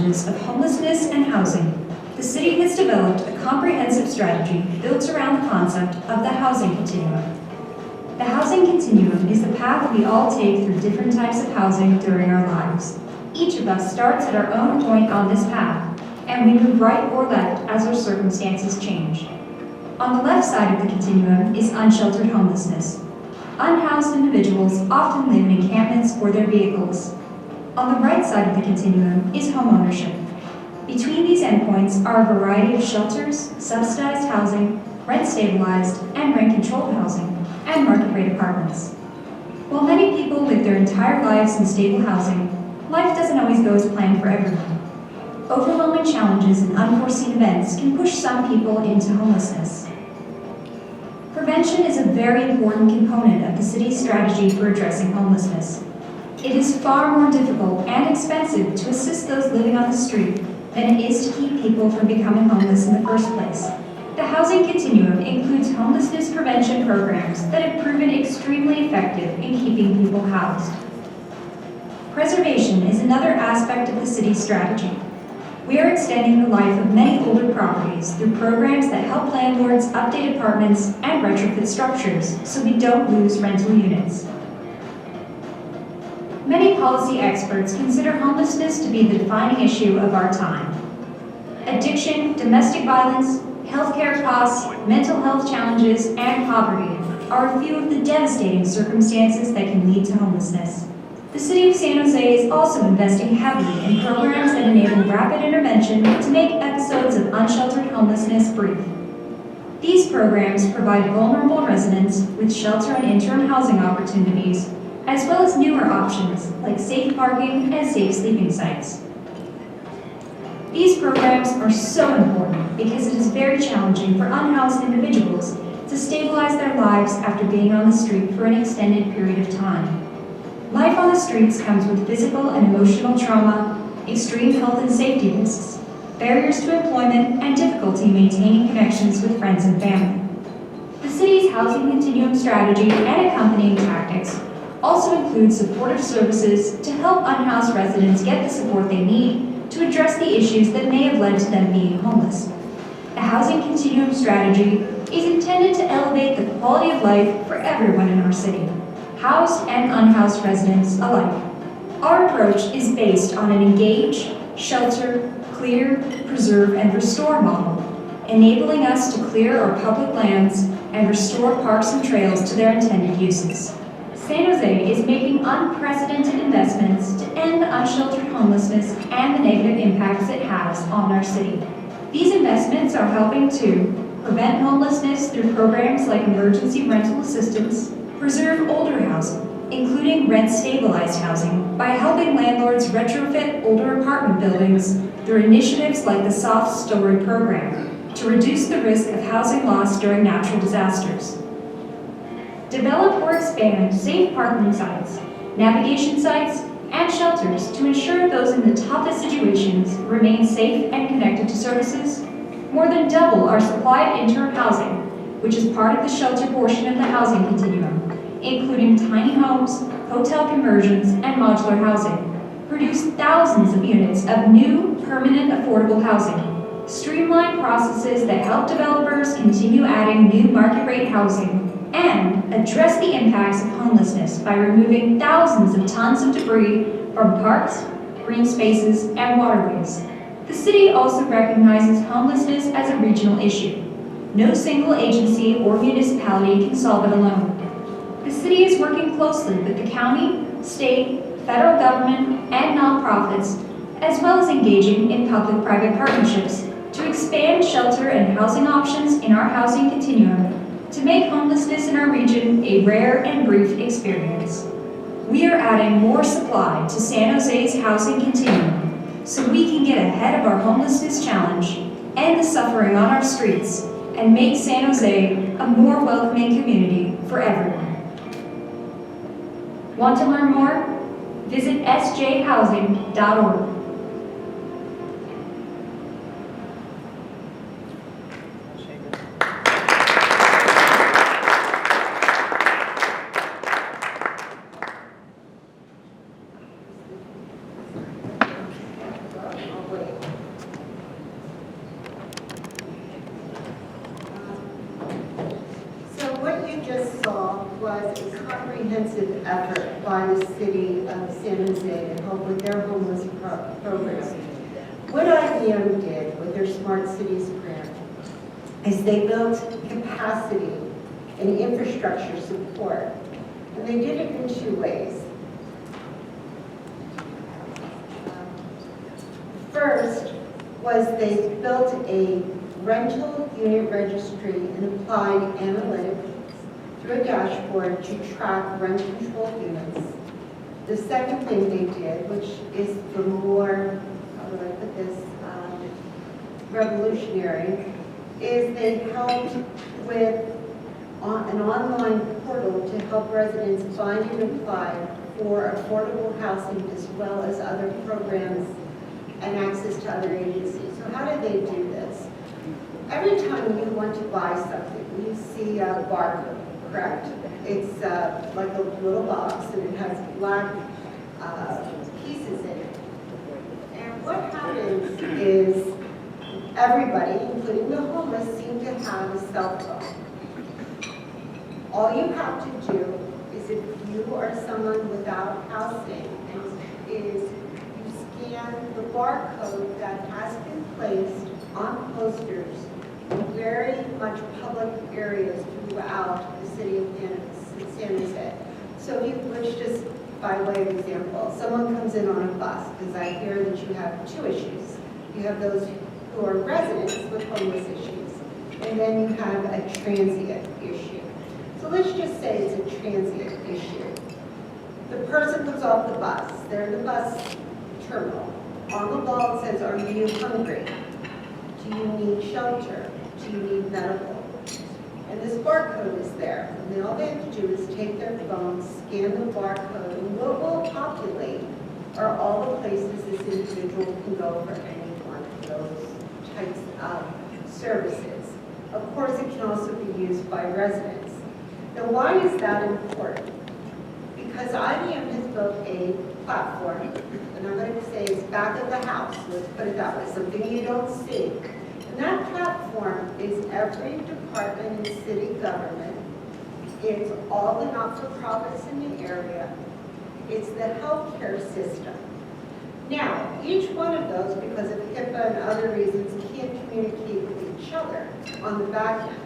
challenges of homelessness and housing, the city has developed a comprehensive strategy built around the concept of the housing continuum. The housing continuum is the path we all take through different types of housing during our lives. Each of us starts at our own point on this path, and we move right or left as our circumstances change. On the left side of the continuum is unsheltered homelessness. Unhoused individuals often live in encampments or their vehicles. On the right side of the continuum is homeownership. Between these endpoints are a variety of shelters, subsidized housing, rent-stabilized and rent-controlled housing, and market-rate apartments. While many people live their entire lives in stable housing, life doesn't always go as planned for everyone. Overwhelming challenges and unforeseen events can push some people into homelessness. Prevention is a very important component of the city's strategy for addressing homelessness. It is far more difficult and expensive to assist those living on the street than it is to keep people from becoming homeless in the first place. The housing continuum includes homelessness prevention programs that have proven extremely effective in keeping people housed. Preservation is another aspect of the city's strategy. We are extending the life of many older properties through programs that help landlords update apartments and retrofit structures so we don't lose rental units. Many policy experts consider homelessness to be the defining issue of our time. Addiction, domestic violence, healthcare costs, mental health challenges, and poverty are a few of the devastating circumstances that can lead to homelessness. The City of San Jose is also investing heavily in programs that enable rapid intervention to make episodes of unsheltered homelessness brief. These programs provide vulnerable residents with shelter and interim housing opportunities, as well as newer options like safe parking and safe sleeping sites. These programs are so important because it is very challenging for unhoused individuals to stabilize their lives after being on the street for an extended period of time. Life on the streets comes with physical and emotional trauma, extreme health and safety risks, barriers to employment, and difficulty maintaining connections with friends and family. The city's housing continuum strategy and accompanying tactics also include supportive services to help unhoused residents get the support they need to address the issues that may have led to them being homeless. The housing continuum strategy is intended to elevate the quality of life for everyone in our city, housed and unhoused residents alike. Our approach is based on an engage, shelter, clear, preserve, and restore model, enabling us to clear our public lands and restore parks and trails to their intended uses. San Jose is making unprecedented investments to end unsheltered homelessness and the negative impacts it has on our city. These investments are helping to prevent homelessness through programs like emergency rental assistance, preserve older housing, including rent-stabilized housing, by helping landlords retrofit older apartment buildings through initiatives like the Soft Story program to reduce the risk of housing loss during natural disasters. Develop or expand safe parking sites, navigation sites, and shelters to ensure those in the toughest situations remain safe and connected to services. More than double our supply of interim housing, which is part of the shelter portion of the housing continuum, including tiny homes, hotel conversions, and modular housing. Produce thousands of units of new, permanent, affordable housing. Streamline processes that help developers continue adding new market-rate housing, and address the impacts of homelessness by removing thousands of tons of debris from parks, green spaces, and waterways. The city also recognizes homelessness as a regional issue. No single agency or municipality can solve it alone. The city is working closely with the county, state, federal government, and nonprofits, as well as engaging in public-private partnerships to expand shelter and housing options in our housing continuum to make homelessness in our region a rare and brief experience. We are adding more supply to San Jose's housing continuum so we can get ahead of our homelessness challenge, end the suffering on our streets, and make San Jose a more welcoming community for everyone. Want to learn more? Visit sjhousing.org. was a comprehensive effort by the city of San Jose to help with their homeless program. What IBM did with their Smart Cities grant is they built capacity and infrastructure support. And they did it in two ways. First was they built a rental unit registry and applied analytics through a dashboard to track rent-controlled units. The second thing they did, which is the more, how do I put this, revolutionary, is they helped with an online portal to help residents find and apply for affordable housing as well as other programs and access to other agencies. So how do they do this? Every time you want to buy something, you see a barcode, correct? It's like a little box and it has black pieces in it. And what happens is everybody, including the homeless, seem to have a cell phone. All you have to do is, if you are someone without housing, is you scan the barcode that has been placed on posters in very much public areas throughout the city of San Jose. So if you, which just by way of example, someone comes in on a bus, because I hear that you have two issues. You have those who are residents with homeless issues, and then you have a transient issue. So let's just say it's a transient issue. The person comes off the bus, they're in the bus terminal. On the wall it says, are you hungry? Do you need shelter? Do you need medical? And this barcode is there. And then all they have to do is take their phone, scan the barcode, and what will populate are all the places this individual can go for any one of those types of services. Of course, it can also be used by residents. Now, why is that important? Because IBM has built a platform, and I'm going to say it's back of the house, let's put it that way, something you don't see. And that platform is every department in city government. It's all the not-for-profits in the area. It's the healthcare system. Now, each one of those, because of HIPAA and other reasons, can't communicate with each other on the back end.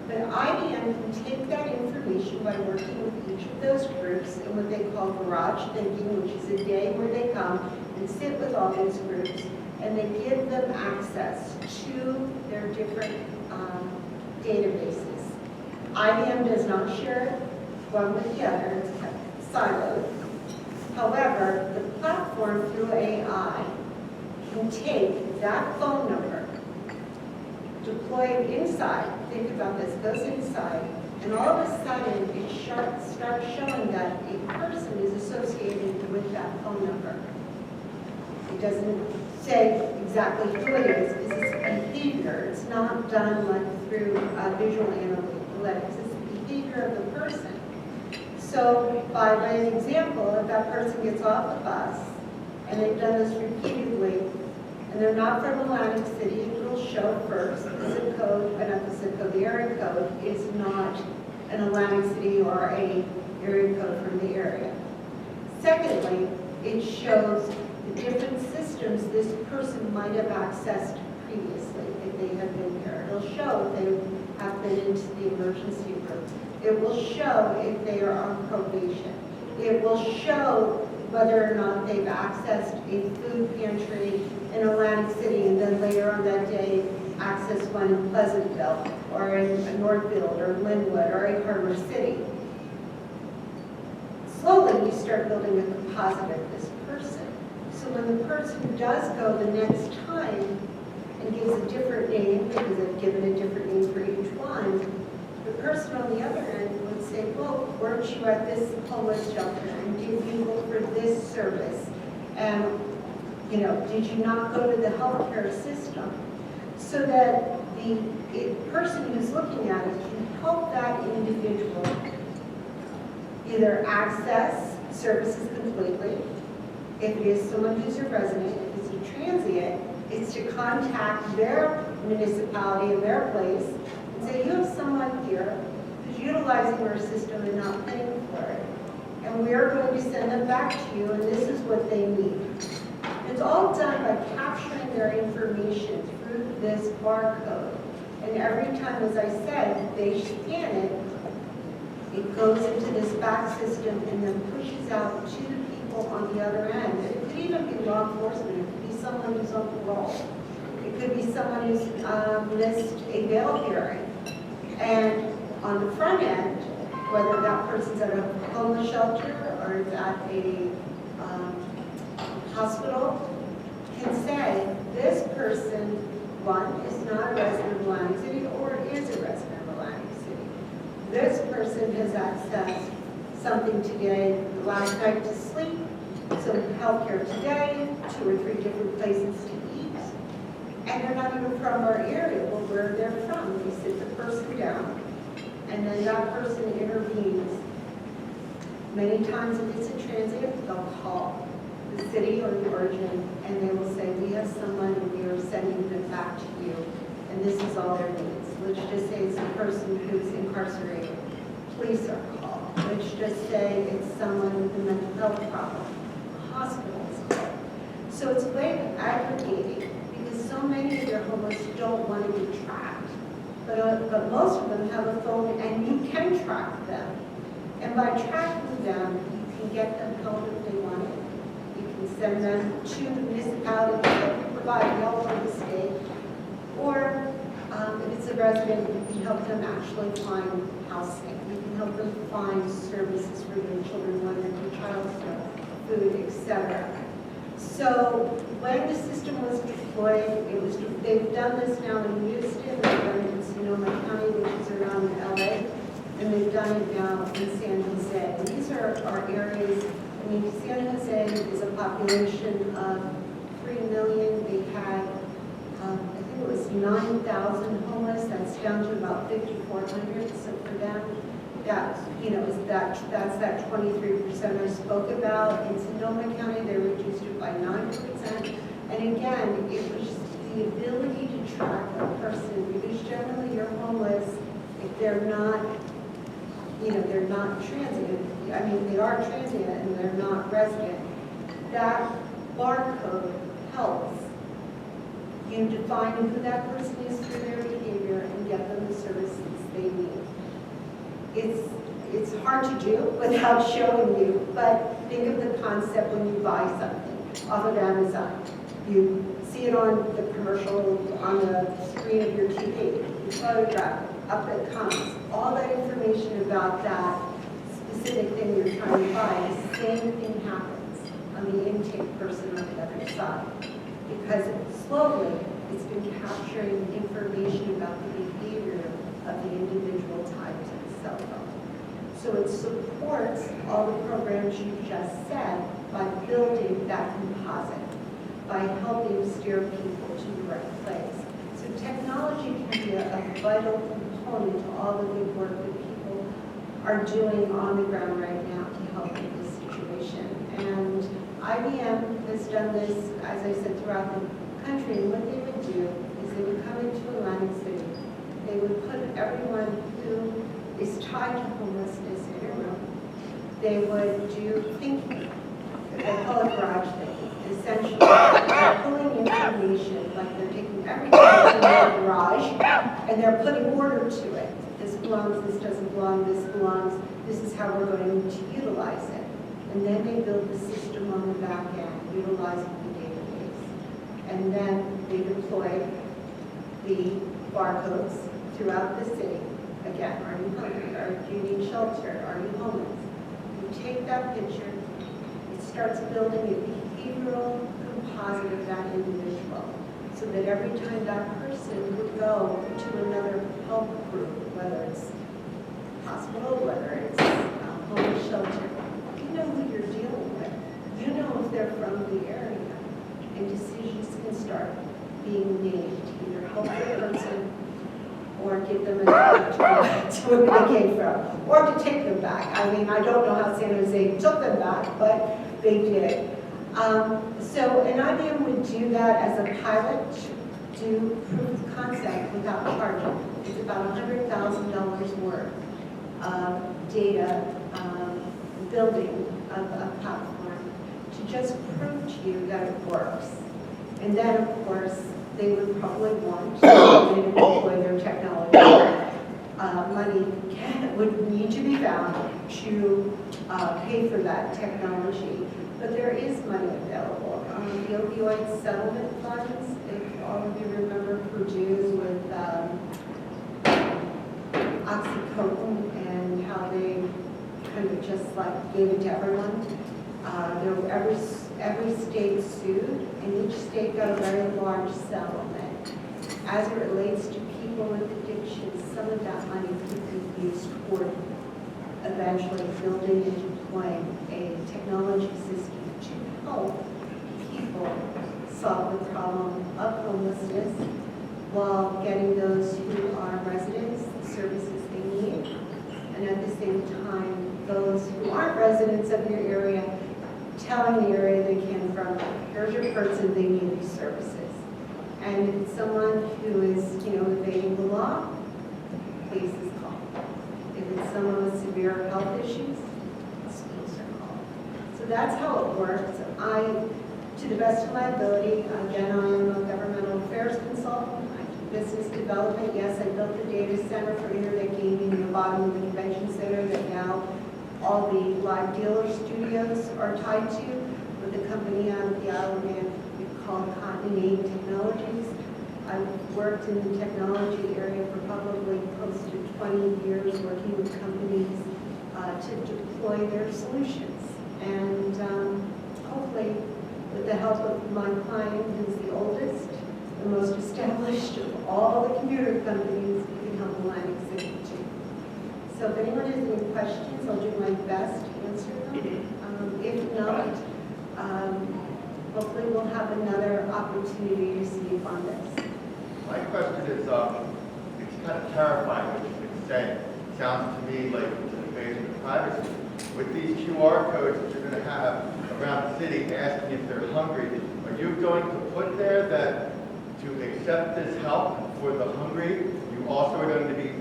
But IBM can take that information by working with each of those groups in what they call garage thinking, which is a day where they come and sit with all these groups, and they give them access to their different databases. IBM does not share one with the other, it's kept siloed. However, the platform through AI can take that phone number, deploy it inside, think about this, goes inside, and all of a sudden it starts showing that a person is associated with that phone number. It doesn't say exactly who it is, because it's behavior. It's not done like through visual analytics, it's the behavior of the person. So by way of example, if that person gets off the bus, and they've done this repeatedly, and they're not from Atlantic City, it will show first the zip code, not the zip code, the area code is not an Atlantic City or a area code from the area. Secondly, it shows the different systems this person might have accessed previously if they have been here. It'll show if they have been into the emergency room. It will show if they are on probation. It will show whether or not they've accessed a food pantry in Atlantic City and then later on that day access one in Pleasantville or in Northfield or Linwood or in Harbor City. Slowly we start building a composite of this person. So when the person does go the next time and gives a different name, because they've given a different name for each one, the person on the other end would say, well, weren't you at this homeless shelter? And did you look for this service? And, you know, did you not go to the healthcare system? So that the person who's looking at it can help that individual either access services completely. If it is someone who's a resident, if it's a transient, it's to contact their municipality and their place and say, you have someone here who's utilizing our system and not paying for it. And we are going to send them back to you, and this is what they need. It's all done by capturing their information through this barcode. And every time, as I said, they scan it, it goes into this back system and then pushes out to the people on the other end. And it could even be law enforcement. It could be someone who's on parole. It could be someone who's missed a bail hearing. And on the front end, whether that person's at a homeless shelter or is at a hospital, can say, this person, one, is not a resident of Atlantic City or is a resident of Atlantic City. This person has accessed something today, last night to sleep, some healthcare today, 2 or 3 different places to eat, and they're not even from our area, well, where they're from. We sit the person down, and then that person intervenes. Many times if it's a transient, they'll call the city or the origin, and they will say, we have someone and we are sending them back to you, and this is all their needs. Let's just say it's a person who's incarcerated. Police are called. Let's just say it's someone with a mental health problem. Hospital is called. So it's a way of aggregating, because so many of your homeless don't want to be tracked. But most of them have a phone, and you can track them. And by tracking them, you can get them help if they want it. You can send them to the municipality that can provide help from the state. Or if it's a resident, you can help them actually find housing. You can help them find services for their children, whether it be childcare, food, etc. So when the system was deployed, they've done this now in Houston, they've done it in Sonoma County, which is around LA, and they've done it now in San Jose. And these are our areas. I mean, San Jose is a population of 3 million. They had, I think it was 9,000 homeless. That's down to about 5,400. So for them, that's that 23% I spoke about. In Sonoma County, they reduced it by 9%. And again, it was the ability to track a person, because generally you're homeless if they're not, they're not transient. I mean, they are transient and they're not resident. That barcode helps you define who that person is through their behavior and get them the services they need. It's hard to do without showing you, but think of the concept when you buy something off of Amazon. You see it on the commercial, on the screen of your TV, you photograph it, up it comes. All that information about that specific thing you're trying to buy, the same thing happens on the intake person on the other side. Because slowly, it's been capturing information about the behavior of the individual tied to the cell phone. So it supports all the programs you just said by building that composite, by helping steer people to the right place. So technology can be a vital component to all the good work that people are doing on the ground right now to help in this situation. And IBM has done this, as I said, throughout the country. And what they would do is they would come into Atlantic City. They would put everyone who is tied to homelessness in a room. They would do thinking. They call it garage thinking. Essentially, they're pulling information, like they're taking everything that's in their garage, and they're putting order to it. This belongs, this doesn't belong, this belongs, this is how we're going to utilize it. And then they build the system on the back end, utilizing the database. And then they deploy the barcodes throughout the city. Again, are you hungry? Do you need shelter? Are you homeless? You take that picture, it starts building a behavioral composite of that individual, so that every time that person would go to another help group, whether it's hospital, whether it's homeless shelter, you know who you're dealing with. You know if they're from the area, and decisions can start being made to either help the person or give them a to where they came from, or to take them back. I mean, I don't know how San Jose took them back, but they did. So an IBM would do that as a pilot to do proof of concept without charging. It's about $100,000 worth data building of a platform to just prove to you that it works. And then, of course, they would probably want to deploy their technology. Money would need to be found to pay for that technology. But there is money available. The opioid settlement funds, if all of you remember Purdue with Oxycontin and how they kind of just like gave it to everyone. There were every state sued, and each state got a very large settlement. As it relates to people with addictions, some of that money could be used toward eventually building and deploying a technology system to help people solve the problem of homelessness while getting those who are residents the services they need, and at the same time, those who aren't residents of your area telling the area they came from, here's your person, they need these services. And if it's someone who is, evading the law, police is called. If it's someone with severe health issues, schools are called. So that's how it works. To the best of my ability, again, I am a governmental affairs consultant. I do business development. Yes, I built the data center for internet gaming in the bottom of the convention center that now all the live dealer studios are tied to, with a company out of the Isle of Man called Continuity Technologies. I've worked in the technology area for probably close to 20 years, working with companies to deploy their solutions. And hopefully, with the help of my client, who's the oldest, the most established of all the computer companies, we can help Atlantic City too. So if anyone has any questions, I'll do my best to answer them. If not, hopefully we'll have another opportunity to speak on this. My question is, it's kind of terrifying what you've been saying. It sounds to me like it's an invasion of privacy. With these QR codes that you're going to have around the city asking if they're hungry, are you going to put there that to accept this help for the hungry, you also are going to be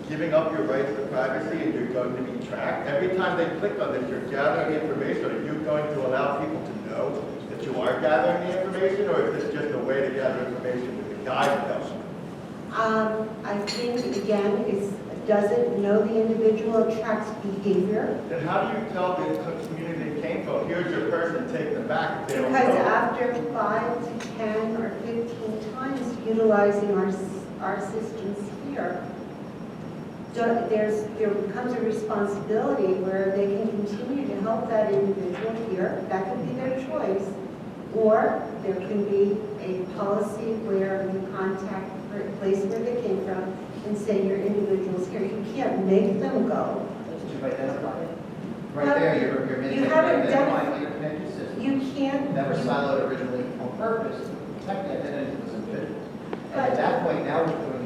giving up your rights to privacy and you're going to be tracked? Every time they click on this, you're gathering information. Are you going to allow people to know that you are gathering the information, or is this just a way to gather information with a guide them? I think, again, does it know the individual tracks behavior? Then how do you tell the community they came from, here's your person, take them back if they don't Because know? after 5 to 10 or 15 times utilizing our systems here, there becomes a responsibility where they can continue to help that individual here. That could be their choice. Or there can be a policy where you contact the place where they came from and say your individual's here. You can't make them go. You've identified it. Right there, you're making You haven't identifying your connected system. You can't. That was siloed originally on purpose to protect the identity of those individuals. And at that point, now we're doing